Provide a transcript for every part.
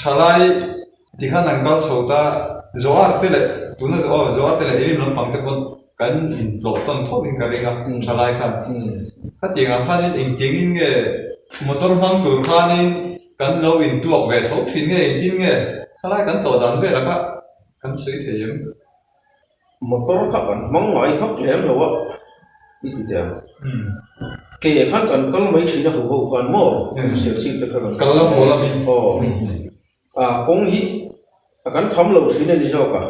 thalai tikhan angkal chota zoar tele tuna zoar tele ilim lam pangte kon kan in lo ton thop in karinga thalai khan khatinga khan in tingin nge motor phang tur khanin kan lo in tuak ve thop thin nge in tin nge thalai kan to dan ve la ka kan sui theyem motor kha kan mong ngoi phak lem lo wa đi từ từ cái khác còn có mấy chuyện là hậu khoản mò xíu xíu tất cả cần lắm hồ lắm công hi cái khám lâu chuyện này gì sao cả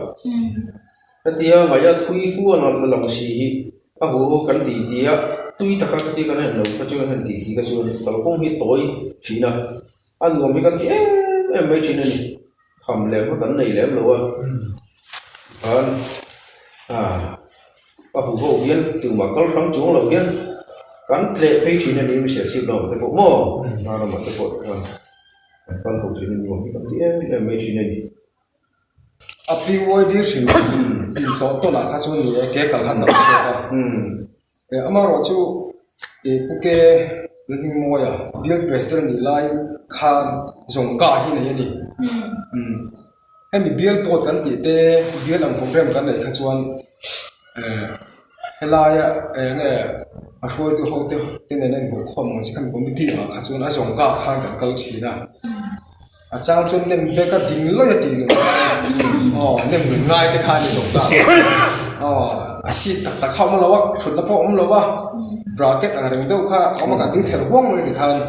cái tia ngày giờ thui phu nó là lòng xì hồ cái tia thui tất cả cái tia cái này lâu cái chuyện này tia cái chuyện kalau công hi tối chuyện nào anh ngồi mấy cái tia em mấy chuyện này khám lem cái này lem lâu hồ viên từ mà có kháng chống là viên cắn lệ hay chuyện này mình sẽ chịu đầu cái bộ mò nó là một cái bộ con hồ chuyện này một cái tía là mấy chuyện này api voi đi xin to là khá xuân này cái cả hàng đầu xe ama rồi chú buke lấy mua ya biết restaurant này lại khan dùng cả hi này đi em bị biết bộ tận thì thế biết làm program cái này khá xuân helai nghe à thôi tôi học tên này bộ khoa mong chỉ cần có một tí mà khá xuân à dùng cả khan cả câu chuyện à trang chuẩn nem bé cái tiếng lôi tiếng nữa nem người ngay thì khai được dùng cả xịt tắc không mà lâu quá chuẩn là bỏ lâu quá bracket anh đang đâu cả ông mà cái tiếng theo quăng rồi thì khai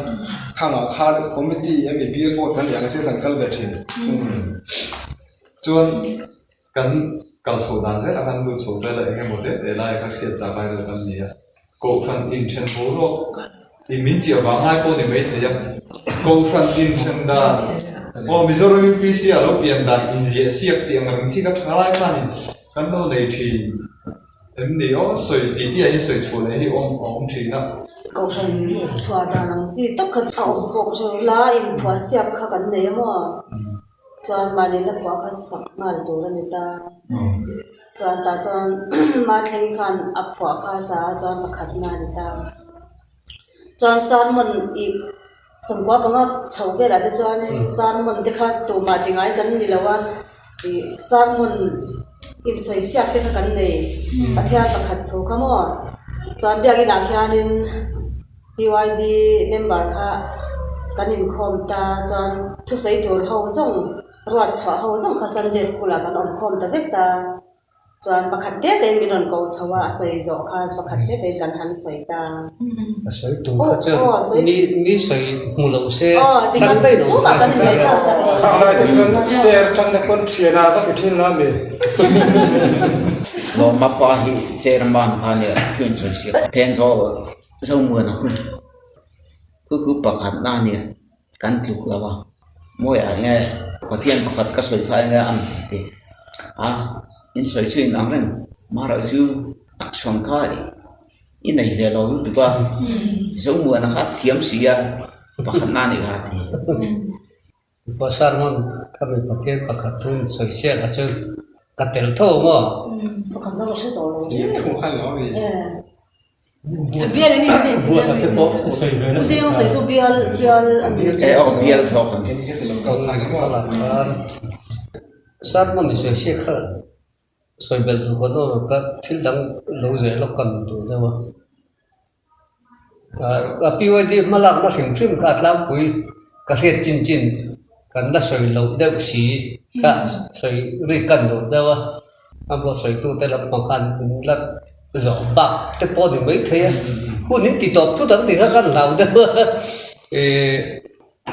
khai là khai committee em bị biết bộ thân dạng sẽ thành cái chuyện chuan kan số đàn rất là kan du số đây là cái một để lại các hiện ra bài rồi làm gì cổ phần in chân phố rồi thì mình chỉ vào hai cô thì mấy thế chứ cổ phần in chân đà Mizoram PC ở lúc biển đàn in dễ siết tiếng mà mình chỉ gặp thằng lại mà kan đâu này thì em nếu sợi tí ấy sợi chuột này thì ông chỉ nó cổ phần xóa đàn làm gì tất cả ông học rồi là in phá siap khá cái này mà chọn mà đi là quá cái sắc mal đồ là người ta chọn ta chọn mà thấy khan áp phá khá sa chọn mà khát na người ta chọn san mình ít sầm quá bằng chầu về là để chọn nên san mình thì khát tụ mà tiếng ai cần đi là wa thì san mình im soi siap thì khá cái này à theo mà khát thô cái mà chọn bây giờ nào khi anh BYD member khá cái niệm khom ta chọn thu sei đồ hậu giống ruột chua hậu giống khá Sunday school là cái ông khom ta vét ta chọn bạc khát tết đến mình còn cầu chawa soi zo khá bạc khát tết đến gần hắn soi ta soi tung khá chứ mi soi mù lâu xe trắng tay đâu phải cái soi cha soi thằng này thì con chơi trắng là con chuyện nào có cái chuyện nào vậy lo mà pa hi chơi làm ban khan ya chuyện soi xe then cho sâu mưa nào cứ bạc khát na nè cắn chụp là bao mỗi ai nghe có thiên bạc khát cái soi thay nghe ăn thì in soi chuyện nắng rồi mà rồi chứ action khai in này để lo lúc qua sâu mưa nó khát thiếm xì bạc khát na này khát thì pasar man kami patir pakatun soi xe là chứ cắt tel thô mà bạc khát nó sẽ tổ rồi không hay lắm vậy bia này cái gì bia nó soi bia bia thọ cái sẽ làm câu hay lắm là sát man soi xe khá soi bel tu con nó cắt thil đắng lâu dễ nó cần tu thế mà BYD mà làm nó hình trim cắt làm quỷ cắt hết chín chín cần là soi lâu đều xí cả soi rì cần đồ thế mà anh bảo soi tu thế là bằng khăn là rõ bạc thế bỏ đi mấy thế hôn những tỷ top thu đắng thì nó cần làm thế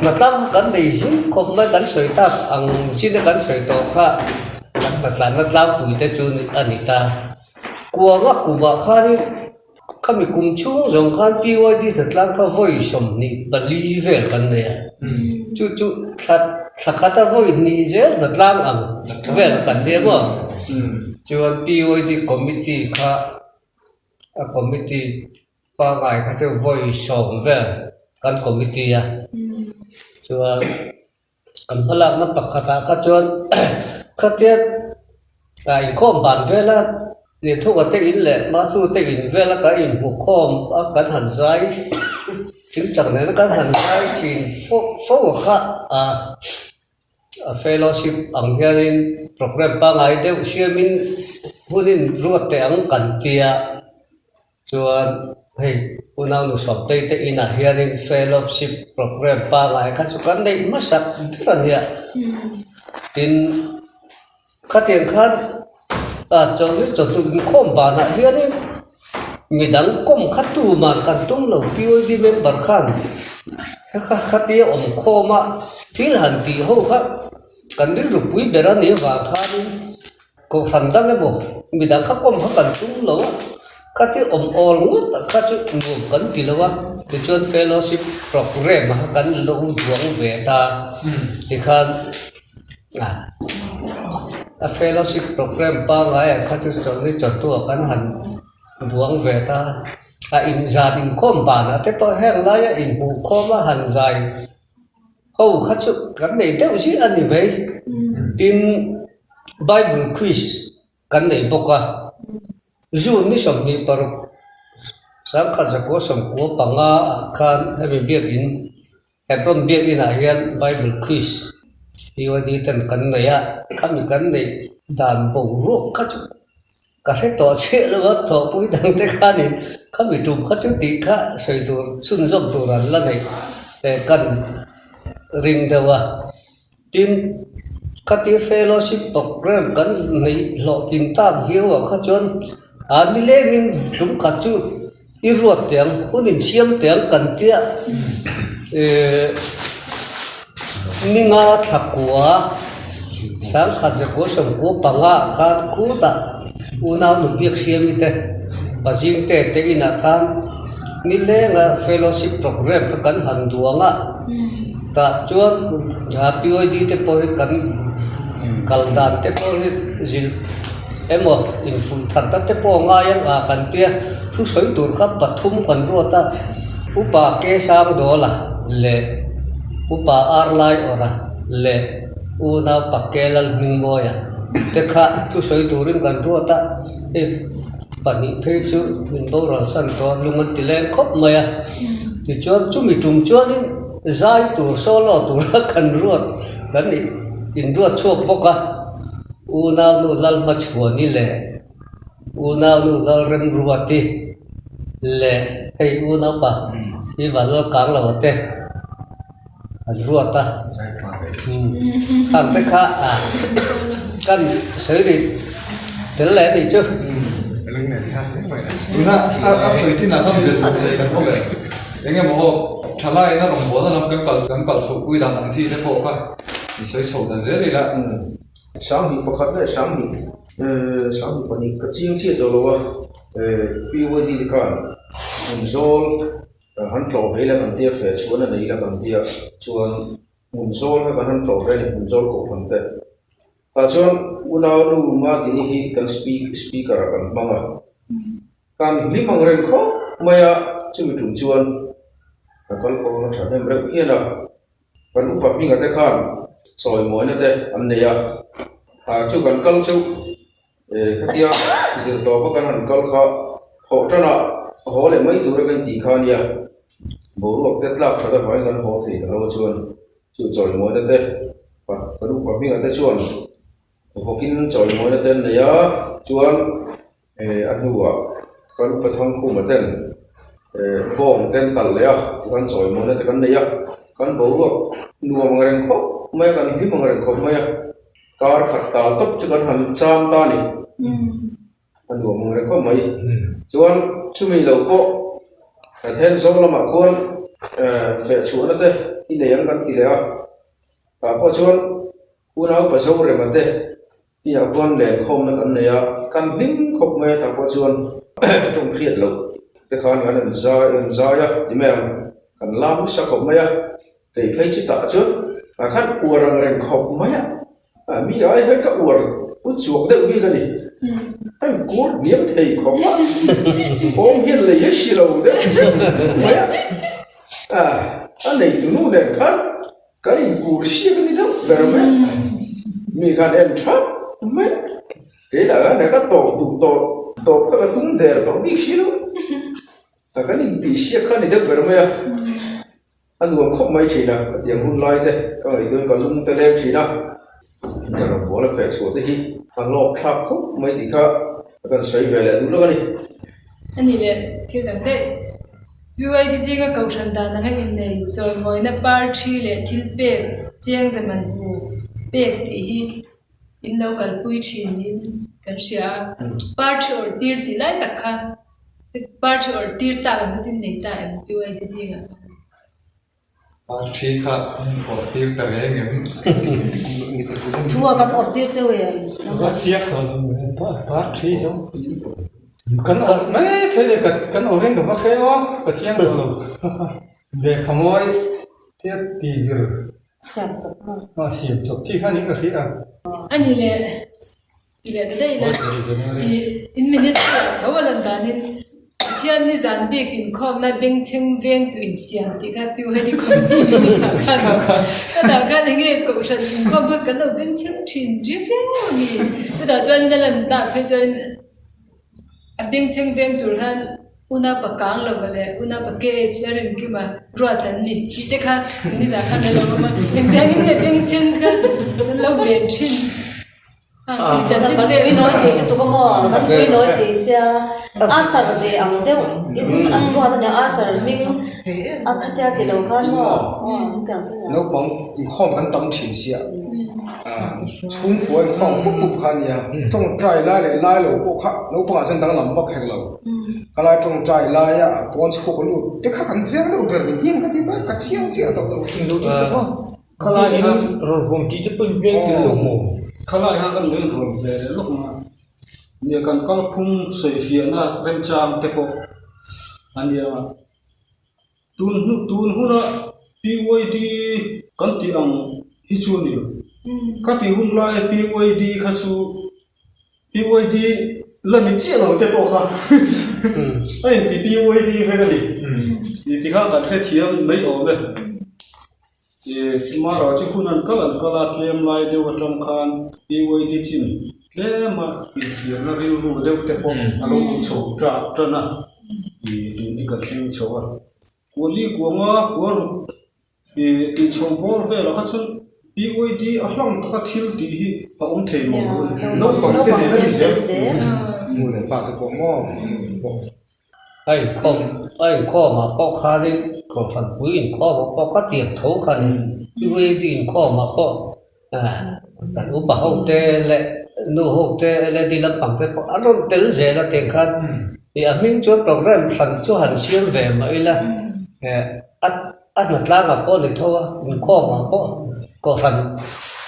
mà làm cần để giữ không mấy cần soi ta ăn xin để cần soi to khá mà làm quỷ thế chun anh ta qua gác của bà khá đi kami cùng chung dòng khan BYD thật lang ka voi som ni bali vel kan ne chu thakata voi ni je thật lang ang vel kan ne mo chu BYD committee kha a committee pa ngai ka chu voi som vel kan committee ya chu kan phala na pakhata kha chuan khatiat ai khom ban vela để thu cái tiền lệ mà thu tiền về là cái in một khom cái hành trái chứng chẳng này nó cái hành trái thì số khác fellowship ang hianin program pa ngai deuh siamin hunin ruat te ang kan tia chuan hei unang nu som te te ina hianin fellowship program pa ngai kha chu kan nei masak ran ya tin khatian khan chong ni chotu khom ba na hianin midang kom khatu man kan tum lo POD member khan khati khoma thil han ti ho kha kan ri rupui berani wa khan ko fandang mo midang kha kom kha kan tum lo khati all ngut kha chu ngum kan ti lo wa ti chuan fellowship program ha kan lo duang ve ta ti khan a fellowship program pa ngai kha chu chon ni chotu kan han duang ve ta in zan in khom ba na te to heng la ya in bu khom a han zai ho kha chu kan nei deuh si ani bei tin bible quiz kan nei boka zu ni som ni par sang kha za ko som ko panga khan hemi biak in hebron biak in a hian bible quiz POD tan kan nei ya khami kan nei dan bo ro kha chu cả thế tổ chức là tổ bùi đăng thế khá nên các vị trùng các chứng tí khá xây tổ xuân dọc tổ rắn là này để cần rình đầu tin các tí fellowship program cần này lộ trình tác diêu ở các chân đi lên nhưng chúng các chú đi ruột tiếng hôn in xiêm tiếng cần tiếc nhưng thạc của sáng khát giấc của sống của bằng khát cú ta unau nu biak siam ite pazing te te ina khan ni lenga fellowship program ka kan han duanga ta chuan POD te po kan kaldan te po zil emo in fun than ta te po nga yang kan tia thu soi tur kha pathum kan ro ta upa ke sam do la le upa arlai ora le unau pakelal mingmoya te kha thu soi turin kan ro ta pani phe chu min bo ran san to lungan ti len khop maya ti chuan chu mi tum chuan zai tur solo tur kan ruat kan in ruat chok poka una nu lal ma chuani le una nu lal rem ruati le hei una pa si van lo kang la te kan ruat ta te kha kan soi đi đến lẽ thì chứ lưng này khác thế vậy na soi tin na không đượcเลยกันพวกเลยยังไงบอกชาลายนะหลวงพ่อท่านนำกันปัดสุกุยดังที่ได้พบกันมีสวยโฉดแต่เสียเลยละ sáng bị bóc khát đấy sáng bị bọn đi cái chiên chia rồi lo POD thì còn mình zol hắn trổ về là còn tia phải xuống là đấy là còn tia chuan mình zol là còn hắn trổ về mình zol cổ còn tệ ta chuan unau nu ma tini hi kan speaker kan manga kan limang ren kho maya chu thum chuan kan ko na thane mre hiana kan upa pinga te khan soi moi na te an neya chu kan kal chu khatia ji to ba kan han kal kha ho tana ho le mai tu ra kan ti khan ya bo lok te tlak thada bai kan ho thei da lo chuan chu soi moi na te kan upa pinga te chuan vokin choi moi na ten ya chuan anuwa kan pathang khu ma ten bong ten tal le kan choi moi na te kan ya kan bo ro nuwa mangreng kho mai kan hi mangreng kho mai kar khat ta top chu kan han cham ta ni anuwa mangreng kho mai chuan chumi lo ko then so lama kon fe chu na te ine yang kan ile ta po chuan unau pa so re ma te ina quan lệ không nó cần này căn lính không nghe thằng con chuồn trong khiết lục cái con cái lần dài á thì mẹ cần làm sao không nghe thì thấy chỉ tạ trước khách uổng rằng không nghe mi ấy hết các uổng chuột được vì cái gì anh cút miếng thầy không á ôm hiền là hết xì lâu đấy nghe anh này tụi nó này khách cái gì cút xì cái gì đó về rồi mi cần em chắc mấy cái là cái tổ các thùng đèn tổ biết xí đâu, ta cái này tí xí cái này được vậy mà, anh uống không mấy chỉ nào, tiếng hun lai thế, cái này tôi còn lung tele chỉ nào, giờ nó bỏ là phải số thế hi hàng lọ khắp khúc mấy thì khác cần xây về lại đúng rồi đi anh nhìn lại thiếu đẳng đấy vì đi gì cái cầu sản đàn năng in này rồi mỗi na party lệ thiếu bể chiang zaman hồ bể thì in đâu cần bùi chín in cần xia party or tiệt thì lại tất cả party or tiệt ta làm cái gì này ta em vì đi gì cái Party khác ở tiêu tờ ấy nghe thua cầm ọt tiết chơi về Có chiếc thôi, phát trí giống cắn ổ mấy thế thì cắn ổ lên được mất thế đó, có chiếc rồi về không ai thiết thì rồi sẹp chọc mà xỉu chụp chi khác những cái khí à anh nhìn lại tới đây là in minute thấu vào lần đó nên thiên ni dàn biết in com na beng cheng veng tu in xiang thì cái biểu hay thì không đi cái đó cái này cậu chân in com bước cái đầu beng cheng chín riết riết nhỉ cái đó cho nên là lần đó phải cho beng cheng veng tu han una pakang lo vale una pake charin ki ma ro than ni ite kha ni da kha lo ma nên ni beng cheng ka lo ven chin chân chân về nói thì tụi con mò vẫn về nói thì sẽ asar về ăn đều ăn qua thì asar mình ăn khát thì lâu hơn mò nó bằng không cần tâm chỉ xia chung quay không bút bút khăn ya trong trái lại lâu bộ khác nó bằng chân đang làm bốc hàng lâu cái lại trong trái lại ya bọn số con lụt cái khác cần việc đâu về mình nhưng cái gì vậy cái chiang xia đâu cái này nó rồi vùng kỹ thuật bên bên cái lồng mồ khalai ha kan leng ron ve lok ma nia kan kal phung sei fia na rem cham te po ania tun hu na PYD kan ti ang hi chu ni ka ti hun lai PYD kha chu PYD la mi chi lo te po kha ai ti PYD kha ka ni ti kha kan khe thiam mai o le mà rồi chứ không ăn cái lần cái là tiêm lại đều trong khan đi quay đi chín thế mà thì nó riu ru đều thế phong alo cũng sầu trả cho na thì đi cái chuyện sầu à của đi của ngõ của ru thì sầu bor về là các chuyện đi quay đi ở lòng tất cả thiếu thì họ ông thầy một nó còn cái này nó gì mua lại ba cái bộ mò ai kho mà bóc khá đi có phần quý in kho mà bóc các tiền thấu khăn quý tiền kho mà bóc tận úp bảo hậu tê lệ nô hậu tê lệ đi làm bằng tê bóc ăn rồi tê dễ là tiền khăn thì anh mình cho program phần cho hành xuyên về mà là ăn lật la mà bóc để thôi mình kho mà bóc có phần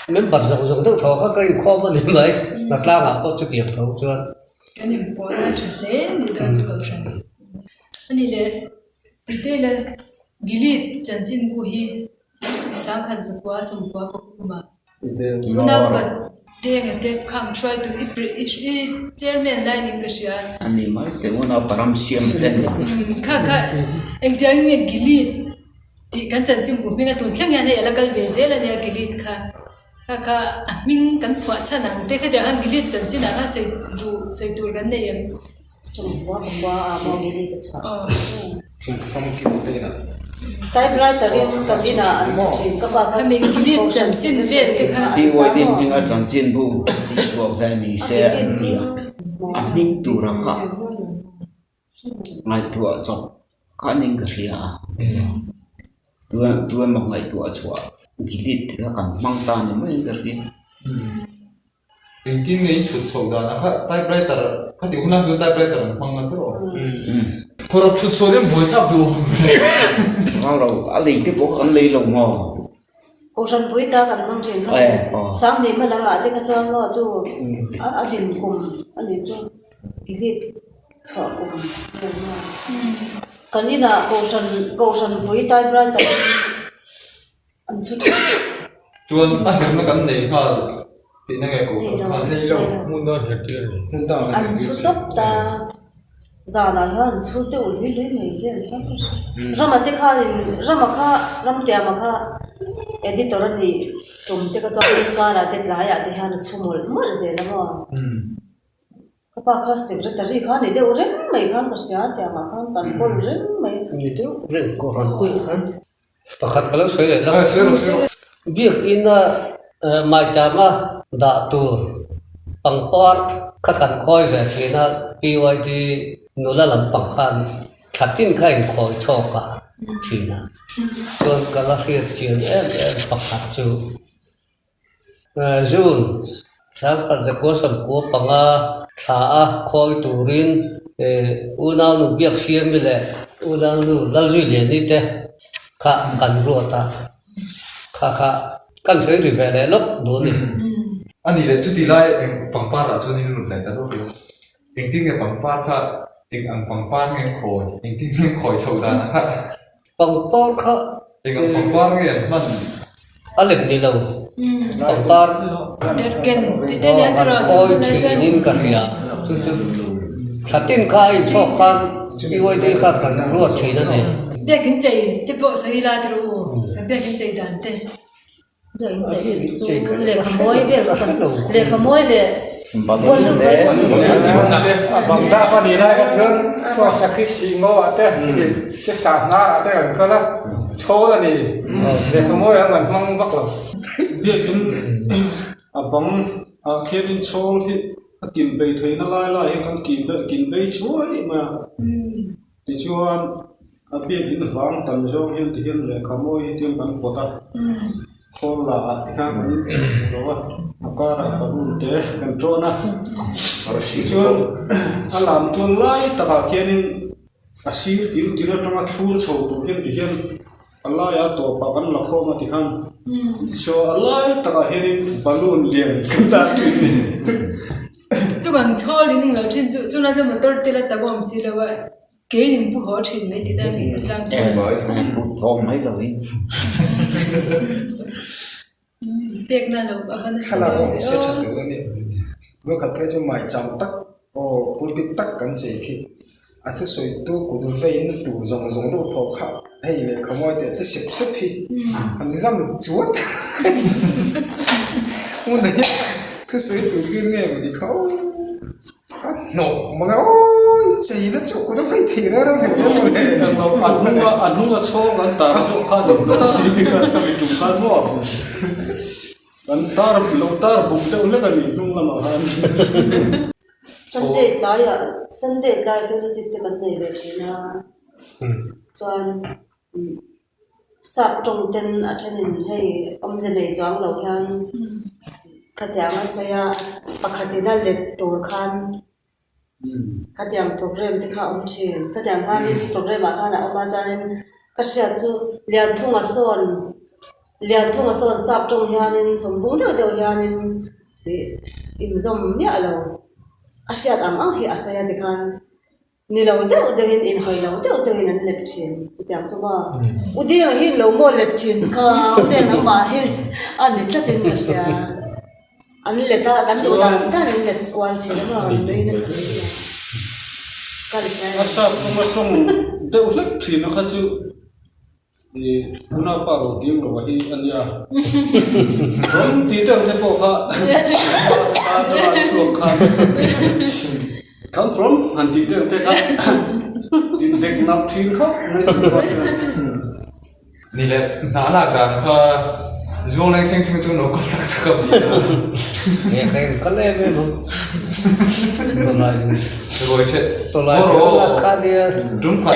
mình bật dùng thức thấu các cái kho mà đến mấy lật la mà bóc cho tiền thấu cho cái này bỏ ra trở thế thì đó cho cầu sản anh này đây là gilit chân chân bu hi sáng khăn sắp qua sớm qua bốc mà una mà đây nghe thế khang try to chairman line cái gì anh đi mà thế nó param xiêm tên kha anh thấy nghe gilit thì cái chân chân bu mình tuần trước nghe này là cái về dễ là nghe gilit kha mình cần phải chăng năng thế cái đó gilit chân chân là xây tu cái này em semua mò đi đi cái chỗ chung phong kim tê na typewriter in cái gì là anh chỉ các bạn cái mình gilit chân chân về thế kha đi quay đi mình ở trong trên bu đi chùa về mình sẽ ăn đi mình tu ra cả ngày tu ở trong cái những cái gì à tu một ngày tu ở chùa gilit thì các bạn mang ta những mấy cái gì Bình tin ngay chút sầu đó là typewriter cái điều nào chút typewriter mang ngang thôi thôi chút sầu đến buổi sáng đủ ngon rồi anh đi tiếp bộ con ly lồng mò cô sản buổi ta cần mang chuyện không sáng thì mà làm lại thì cái chỗ nó chú anh đi cùng anh đi chú cái chợ cùng cái này là cô sản buổi typewriter anh chút chuan anh nó cần này ha thì nó nghe cổ anh đi đâu muốn nói hết tiền muốn tao anh chút tóc ta giờ này hơn chút tiêu lưới mấy giờ rồi mà tiếc ha rồi mà ha rồi tiệm mà ha editor này chúng tiếc cái chỗ này cả là tiếc lại à tiếc ha nó chung một giờ lắm à các bạn ha secretary ha này đều rất mấy con có sao tiệm mà ha toàn con rất mấy như thế rất có phần quý khăn và khát cái lúc sấy lại lắm sấy việc in mai chama da tur pangpar khakan khoi ve thina PYD nula lam pangkhan thatin khain khoi choka thina son kala khir chian pakhat chu June sam kha ko sam ko panga tha a khoi turin unau nu biak siam le unau nu lalju le ni te kha kan ruata kha kan sei ri ve le lop do ni ani le chu ti lai eng pangpar a chu ni nu lai ta ro eng ting e pangpar kha eng ang pangpar nge khoi eng ting nge khoi chau da na kha pangpar kha eng ang pangpar nge man alem ni lo pangpar derken tide ne tro khoi thinin ka ria chu chu thatin khai chokhan PYD kha kan ruat thina ne bekin chei te po sai la tro bekin chei dan te để anh chạy đi chú lệ khmoi về là cần lệ khmoi lệ Balon de. Bang da pa ni la ka thon so sakhi singo ate se sa na ate kan kala cho la ni de mo ya man mang bak lo biakin abang kherin chol hi kin bei theina lai kan kin bei chuai ma ti chuan biakin wang tan jong hin ti hin le khamoi hi tin kan pota khol la kan ro akara parun te kan trona chuan alam tun lai taka khenin asir til tira tanga thur chho tu hin ti hin Allah ya to pa kan la khoma ti khan so Allah taka herin balloon lian ta tu chu gang chol ning lo thin chu na chama tor te la ta bom si la wa ke yin bu ho thin me ti da mi da chang Em bởi anh bút thong mấy rồi. pek na lo avan na khana sa ko se cha tu ni lo khat pe chu mai cham tak o pul bit tak kan che khi a thu soi tu ku du vein tu zong zong tu tho kha hei le khamoi te te sip sip hi kan zam chuat mun ne thu soi tu ki ne mi di khau no mga oi sei na chu ku du vein thi na ra ni mo le anunga chong an ta jo kha do ti ka ta mi tu kha mo an tar buk te ule ka ni nung la ma han Sunday lai về sự tự vấn đề về chuyện là chọn sắp trong tên ở trên hay ông dân này chọn lâu hơn các nhà mà xây bắt các nhà lệ tổ khan các nhà program thì khá ông chị các nhà mà đi program mà khá là ông bà cho nên các nhà chú liên thông mà son sắp trong nhà nên trong vùng theo nhà nên in dòng nhẹ lâu Asyat amang hi asaya dikhan nilaw daw dawin in hoy law daw dawin an lechin tiang chuma udi hi lo mo lechin ka udi na ma hi an tlatin na siya an leta dan do dan dan let kwal chela ma dei na sa kalsa asa kuma tum de ule thi no kha chu ni una pa ro ding ro hi an ya ron ti tang te po kha come from and ti tang te kha tin dek nap thing kha ni le na la dan kha zong lang cheng cheng chu no ko tak tak bi na e khay kan le me lo rồi che to lai la kha dia dum kha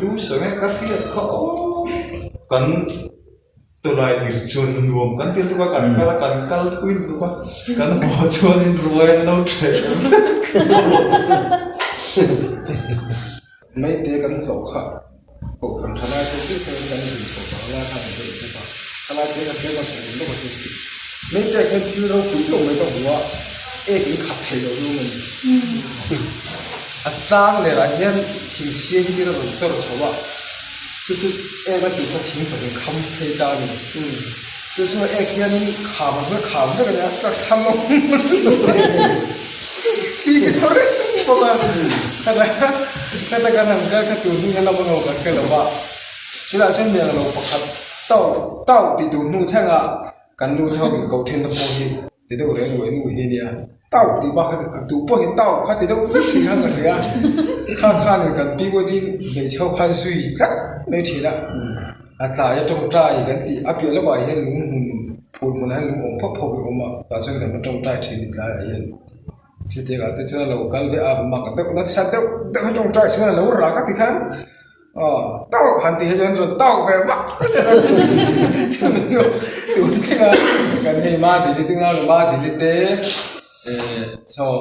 du so nge ka fi kha kan to lai dir chun nuam kan ti tu ka kan kal kuin tu ka kan ho chuan in ruan no tre mấy tế kan zo kha ko kan thana te ti te kan ni ko la kha te ti ba kala te kan te ba se lo ko ti mấy tế kan ti ro ku to me to wa e ki kha the lo lu men a tang le la hian thing sie hi ro chor chowa tu tu e ba ti ko thing ko kham the ta ni tu tu e hian kham ba ka ya ka kham lo si to re ko ba kada kana ka tu ni na mo ka ka lo ba sila chen me lo pakhat tau ti tu nu thanga kan nu thau bi ko then na po hi ti do re ro nu hi nia tau ti ba tu po hi tau kha ti do ve thi ha ga ya kha ni kan pi ko din be chau kha sui kat me thi la a ta ya tong trai kan ti a pi lo ba hian nu พูดมันให้ลุงองพ่อพ่อไปอมแต่ส่วนกันมันตรงใจทีนิดละเย็นที่เด็กอาจจะเจอเรากันเวอาบมากแต่ก็นัดชัดเด็กตรงใจใช่ไหมเรารักกันที่ขันเต้าหันตีให้จนเต้าไปวักจะมันดูที่ว่ากันให้มาดีที่เรามาดีเต้ชอบ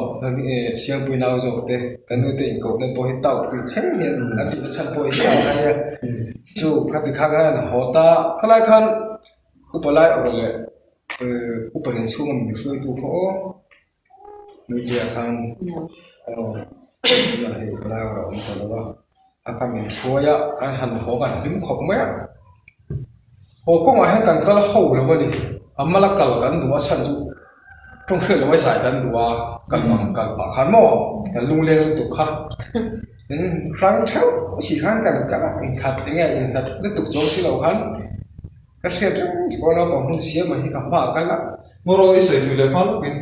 เสียงปุยนาวจบเต้กันดูเต้อินโกนั่นพอให้เต้าตีเช่นเงี้ยอันที่ฉันพอให้เต้ากันเนี่ยจู่กันที่ข้างกันหัวตาขลายขันอุปไลอะไรเลยอุปเรียนช่วงมันมีช่วยตัวเขามีเดียขันเราให้อุปไลเราอันตรายอาคารมีช่วยอะการหันหัวกันริมขอบไหมหัวก็มาให้กันก็ละเข้าแล้ววันนี้อามาละกัลกันตัวฉันจู่ตรงเคยเราไว้ใส่กันตัวกันฟังกันปากขันหม้อกันลุงเลี้ยงตุกข้าครั้งเท่าสี่ครั้งกันอินทัดยังไงอินทัดได้ตุกโจสิเราขันก็เสียจังจีบเราบอกมึงเสียมาให้กับบ้ากันละ เมื่อเราไอ้ใส่ถุงเล็บผ้าลูกเป็น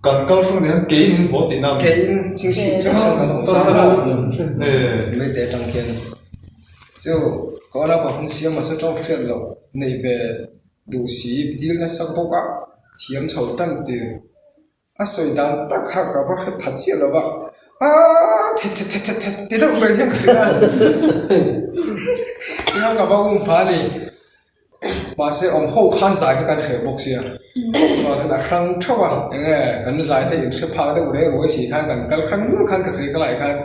กันก็ช่วงนี้เกย์นี่หมดติดน้ำ เกย์จริงๆจังสังกันหัวตาไม่แต่จังเขียนเจ้าก็เราบอกมึงเสียมาสักจ้องเสียเราในเบดูสีดีนะสักพวกเทียมเฉาตั้งตีสวยดันตักข้ากับว่าผัดเสียแล้วว่าเท็ดเราเป็นยังไงยังกับว่าอุ้มพานี่มาเสียอมเข้าข้างสายกันเขียบกเสียมาแต่ครั้งเท่าวันยังไงกันสายแต่อินเทอร์พาได้บุได้รู้สีข้างกันกันครั้งนู้นข้างกันเขียก็หลายกัน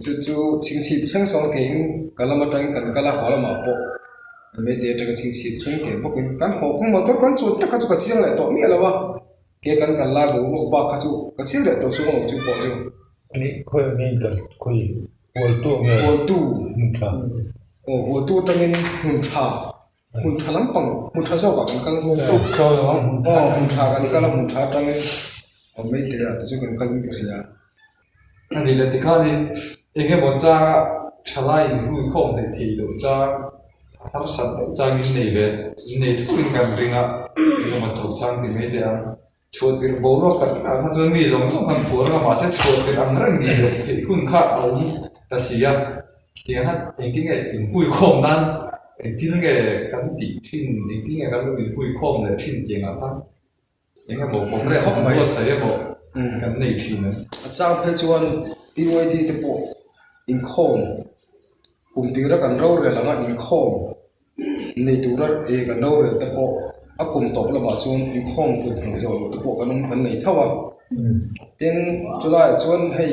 จู่ชิงชีพช่างสองเก่งกันละมาตั้งกันกันละหัวละมาปกไม่เดี๋ยวจะชิงชีพช่างเก่งพวกเป็นกันหัวของมันตัวกันจุดแต่กันจุดกระเชียงเลยตัวเมียแล้ววะเกี่ยกันกันลาดูลูกบ้าข้าจุดกระเชียงเลยตัวสูงเราจุดปอจุดอันนี้คุยนี่กันคุยหัวตู้ไงหัวตู้มุนชาหัวตู้ตั้งเงินมุนชาล้ำปังมุนชาชอบกันกันตุกเขาแล้วมุนชากันกันละมุนชาตั้งเงินไม่เดี๋ยวแต่จุดกันกันกระเชียงอันนี้เลยที่ข้านี่เองก็บอกจ้าชลายรู้ข้อมูลที่ดูจ้าถ้าสัตว์จ้ากินนี่เลยนี่ทุกอย่างริงอ่ะยังมาถูกจ้างที่ไม่ได้ชดที่บอกว่ากันถ้าจะมีสองสองพันผัวเรามาเสร็จชดที่อันนั้นนี่เลยที่คุณค่าเอาแต่เสียอย่างนั้นเองที่ไงถึงผู้ข้อมนั้นเองที่นั่นไงกันติทิ้งเองที่ไงกันรู้เป็นผู้ข้อมเลยทิ้งจริงอ่ะท่านยังไงบอกผมได้ผมก็เสียบอกกันนี่ทิ้งนะเจ้าเพจวันที่วันที่จะบอกอินคอมผมตีรักกันเราเรื่องละอินคอมในตัวรักกันเราเรื่องแต่บอกอากุมตบละมาชวนอินคอมตัวหนูจะรู้แต่บอกกันในเท่าว่าเต็นจุฬาชวนให้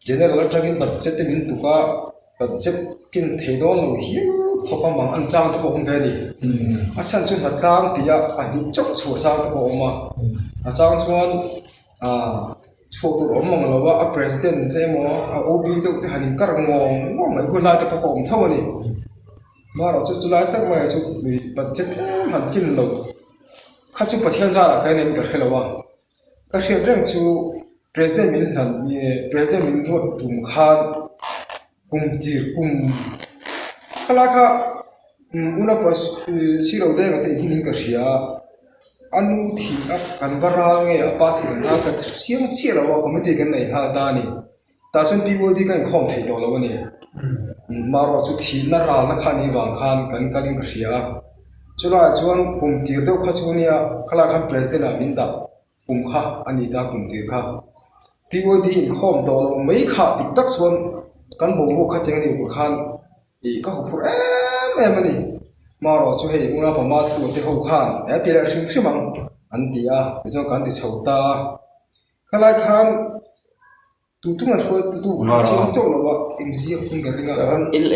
เจเนอเรลจะกินบัตรเจ็ดมินตุก้าบัตรเจ็ดกินเทดอนเราเหี้ยขบมังอันจางตัวผมเป็นนี่ฉันชวนบัตรจางตีอ่ะอันนี้จบชัวจางตัวผมมาจางชวนช่วงตัวผมมองเราว่าประธานใช่ไหมโอบีตัวที่หันกระงงว่าไม่ควรไล่แต่พอผมเท่านี้มาเราจะไล่ตั้งมาจะมีบัตรเจ็ดหันกินเราข้าจุประเทศจ้าละกันนี่ก็แค่ละว่าก็เชื่อเรื่องชูประธานมินหันมีประธานมินก็จุ่มขานกุมจีกุมขลักขะอุณหภูมิสิ่งเราได้กันที่นี่ก็เชื่ออันนู้ที่กันวาระไงอาปัตย์กันอากัดเสียงเชี่ยเราว่าก็ไม่ได้กันไหนฮะตานี่ตาชนปีบัวดีกันข้อมไทยตัวเราเนี่ยมาเราจุดที่น่ารักนักนี่วางขันกันกันลิงกเสียจุฬาชวนกลุ่มตีร์เดียวข้าชวนเนี่ยขลักขันประธานมินดากลุ่มข้าอันนี้ดากลุ่มตีร์ข้าปีบัวดีข้อมตัวเราไม่ขาดติดตักชวนกันบอกว่าข้าเจงนี่บุคคลอีก็ขบพูดมันนี่มาเราช่วยอุณหภูมิมาทุกที่เขาขันแต่ที่แรกชิมมังอันเดียที่จะการที่ชาวตาขลายขันตัวมันช่วยตัวชิมโจ้เราว่าอิมซีคุณกันยังไงเป็นเ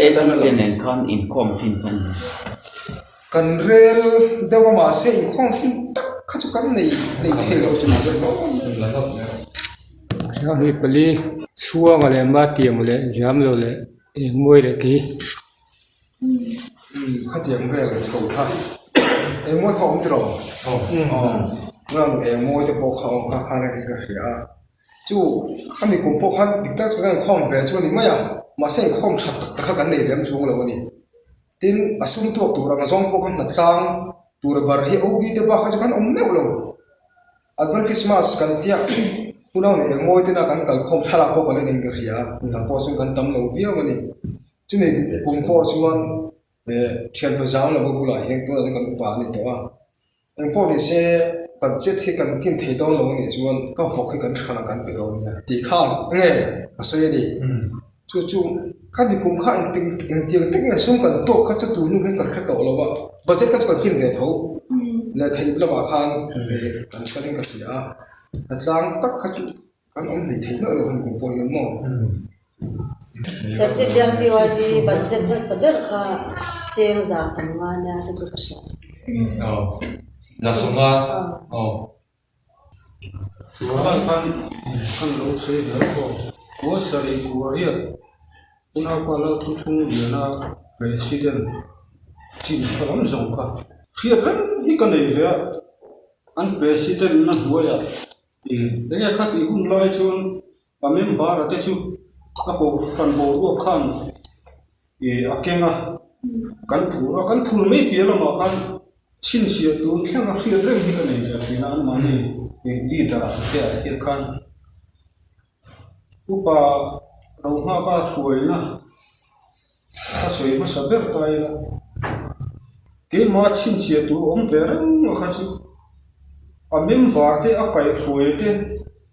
องขันอินคอมฟินกันเรลเดี๋ยวมาเสียอินคอมฟินตักข้าจุกันในเทเราจะมาเจอเราอันนี้ปลีชัวมาเลยมาเตรียมเลยจำเราเลยเองมวยเลยกี่ข้าเตรียมก็เลยชาวข้ามวยเขาตรงเมื่อมวยจะบอกเขาข้าในนี้ก็เสียจู่ข้ามีกลุ่มพวกข้าดิกเตอร์ช่วยกันข้อมแฝงช่วยนี่ไม่ยังมาเส้นข้อมชัดตะข้ากันในเลี้ยงช่วงเราวันนี้ทีนอสุมตัวเราส่งพวกข้าหน้าต่างตัวเราบาร์ให้โอบีเดบ้าข้าจะกันอมไม่เราอันวันคริสต์มาสกันเที่ยคุณเอาเนี่ยมวยที่นักกันกัลข้อมทาราพวกกันในนี้ก็เสียแต่พอช่วยกันทำเราเบี้ยวันนี้จู่มีกลุ่มพวกชวน thian ho zang la bu la heng to kan pa ni to ang po ni se budget hi kan tin thei don lo ni chuan ka vok hi kan khana kan pe don ya ti khan nge a so ye di chu ka di kum kha in ti te nge sum kan to kha cha tu nu he kan kha to lo ba budget ka chu kan kin ve tho le thei bla ba khan kan saling ka ti a atlang tak kha chu kan on ni thei lo han kum po yon mo Setse biang BYD budget na saber kha cheng za samwa na chu chu ka sha giả sống nga Wala kan lo se da ko sari Korea una pala tu na president chin kalam jong ka khia kan hi kan nei ya an president na huaya ya khat I hun lai chun a member ate chu a ko kan bo ro khan akenga kan phur me piela ma kan chin sia tu thang a khia reng hi kan nei ja thina an mani leader a ke khan upa rau ma ba khuai na a soi ma saber tai la ke ma chin sia tu om bereng ma kha chu a member te a kai khuai te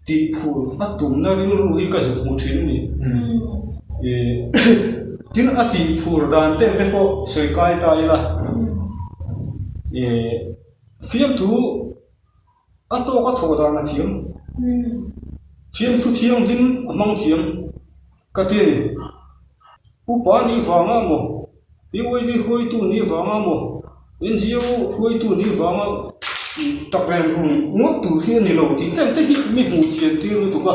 ti phur a tum na ring ru hi ka zu mu thin ni tin a ti phur dan te ko soi kai tai la phim thu a to ka tho da na thiam phim thu thiam hin among thiam ka ti ni upa ni wanga mo BYD hoi tu ni wanga mo NGO hoi tu ni wanga tak ren rung ngot tu hi ni lo ti tem te hi mi mu chen ti lu tu ka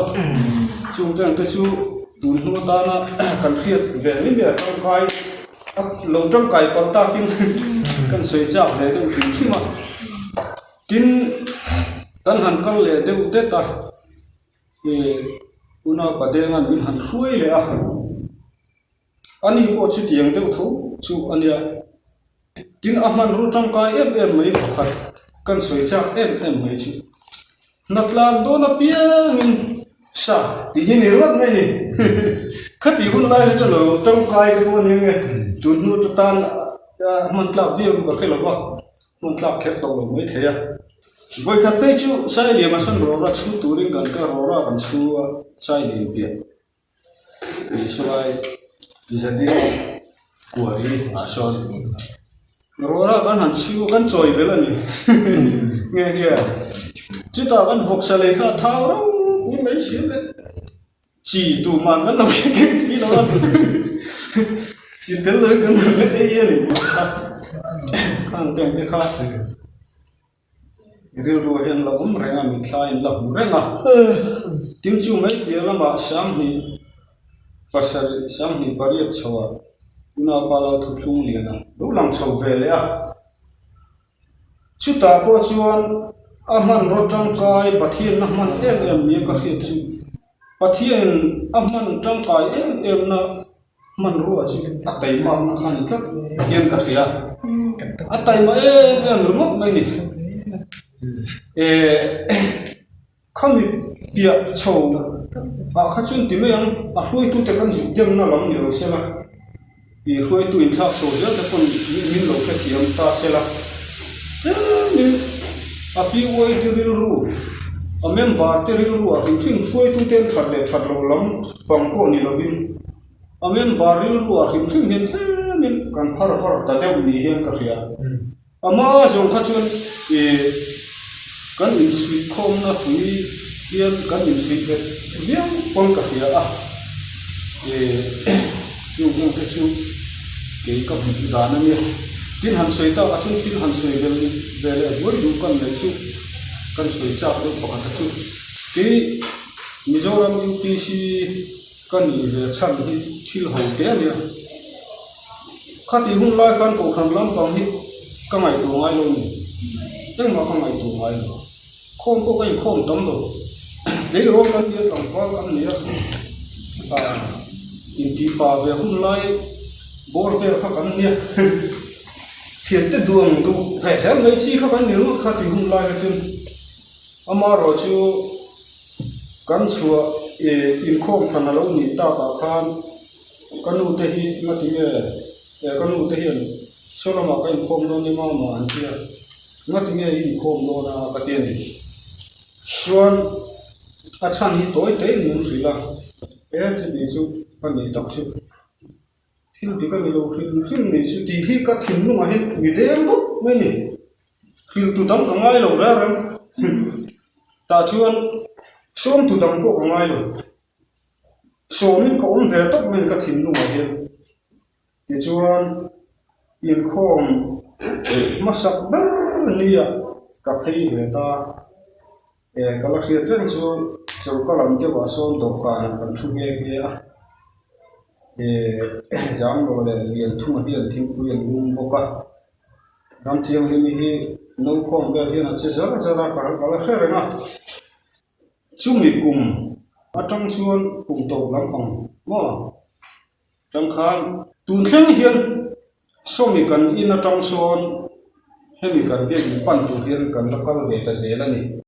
chu ten te chu tu no ta na kan khiat ve ni me kan kai a lo trong kai kon ta tin kan sei cha le de ti ma tin kan han kal le de u te ta una padengan bin han khuai le a ani ko chu tiang de thu chu ania tin a man ru tang kai em mai khat kan soi cha em mai chu natlan do na piang sa ti hi ni rat mai ni khati hun lai cha lo tang kai de ko ni nge chu nu tan man tlap viu ko khelo wa man tlap khet to lo mai theya voi khat pe chu sai le ma san ro ra chu turing gan ka ro ra kan chu sai le pia ni sai jadi kuari ason ro ra kan han chu kan choi bela ni nge kia chu ta kan vok sa le kha thau ro ni mai sim le chỉ tu man kan lo ke chi lo chỉ bel le kan le ye ni kan ke kha ril ro hen la renga mi thlain la renga tim chu mai dia la ma sam ni pasal sam ni pariat chawa una pala thu thung liana do lang chau ve le a chu ta po chuan a man ro tang kai pathian na man em mi ka khia chu pathian a man tang kai em na man ro a chu tak dai ma na khan ka em ka khia a tai ma em lo mai ni khami pia chou a khachun ti meang a hloi tu te kan ju tem na lam ni lo sela I hloi tu in thak so ja te pon min lo ke tiam ta sela ni a pi woi ti ril ru a member te ril ru a fin hloi tu ten that lo lam pang ko ni lo bin a member ril ru a fin min kan phar ta deu ni hian ka ria ama jong khachun kan in sweet khom na hui hian kan in sweet ve viang pon ka hia a chu ke chu ke ka bu da na ni tin han soi ta achun tin han soi ve le bor du kan le chu kan soi cha do pa ka chu ke Mizoram UPC kan ni ve chan hi thil ho te ni khati hun lai kan ko khan lam pang hi ka ngai do ngai lo ni teng ma ka ngai do ngai lo khom ko kai khom tam lo lấy ro kan dia tang pa kan ni in ti pa ve hun lai bor te kha kan ni thiet te duang du phải xem mấy chi kha kan ni ru kha ti hun lai ka chen ama ro chu kan chua in khom khan lo ni ta pa khan kanu te hi ma ti me kanu te hi solo mà cái khom đó ni mà anh chị ngắt nghe in khom đó là cái tiền này chuan chan hi tối tế muốn gì là cái chuyện này chú anh đi đọc chú khi đi cái này lâu khi này chú đi khi các thím nó mà hết vì thế em tốt mấy này khi tụi tắm cả ngày lâu ra rồi ta chuan xóm tụi tắm có cả ngày rồi xóm mình có ông về tốt mình các thím nó mà hết thì chuan yên khom mà sắp bắn nia cà phê người ta cái là khi trên chú có làm cái bảo số đồ cả còn chung nghe kia giảm rồi là liền thu một liền thiếu liền luôn bốc cả làm tiếng lên thì nấu khom bây giờ nó sẽ rất là cả là khác rồi na chúng mình cùng ở trong chuan cùng tổ làm phòng mà trong khán tuần sáng hiền số mình cần in ở trong xuân hay mình cần cái bản tu hiền cần là cái về ta dễ là này